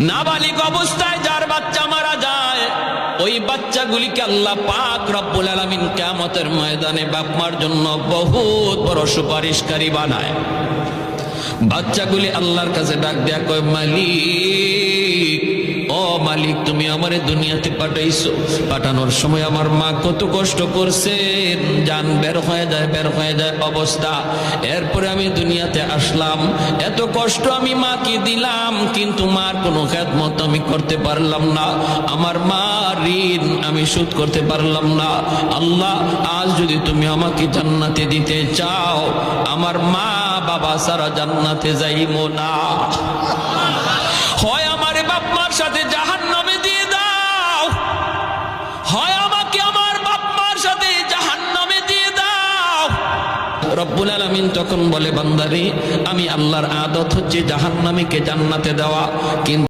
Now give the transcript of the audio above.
নাবালিগ অবস্থায় যার বাচ্চা মারা যায়, ওই বাচ্চাগুলিকে আল্লাহ পাক রব্বুল আলামিন কিয়ামতের ময়দানে বাপ মার জন্য বহুত বড় সুপারিশকারী বানায়। বাচ্চাগুলি আল্লাহর কাছে ডাক দেয়া কয়, মালিক, ও মালিক, তুমি আমারে দুনিয়াতে পাঠাইছো, পাঠানোর সময় আমার মা কত কষ্ট করছেন, জান বের হয়ে যায় অবস্থা। এরপরে আমি দুনিয়াতে আসলাম, এত কষ্ট আমি মাকে দিলাম, কিন্তু মার কোনো খেদমত আমি করতে পারলাম না, আমার মা ঋণ আমি শোধ করতে পারলাম না। আল্লাহ, আজ যদি তুমি আমাকে জান্নাতে দিতে চাও, আমার মা বাবা সারা জান্নাতে যাইবো না, হয় আমারে বাপ মার সাথে জাহান্নামে দিয়ে দাও, হয় আমাকে আমার বাপ মার সাথে জাহান্নামে দিয়ে দাও। রব্বুল আলামিন তখন বলে, বান্দারে, আমি আল্লাহর আদত হচ্ছে জাহান্নামীকে জান্নাতে দেওয়া, কিন্তু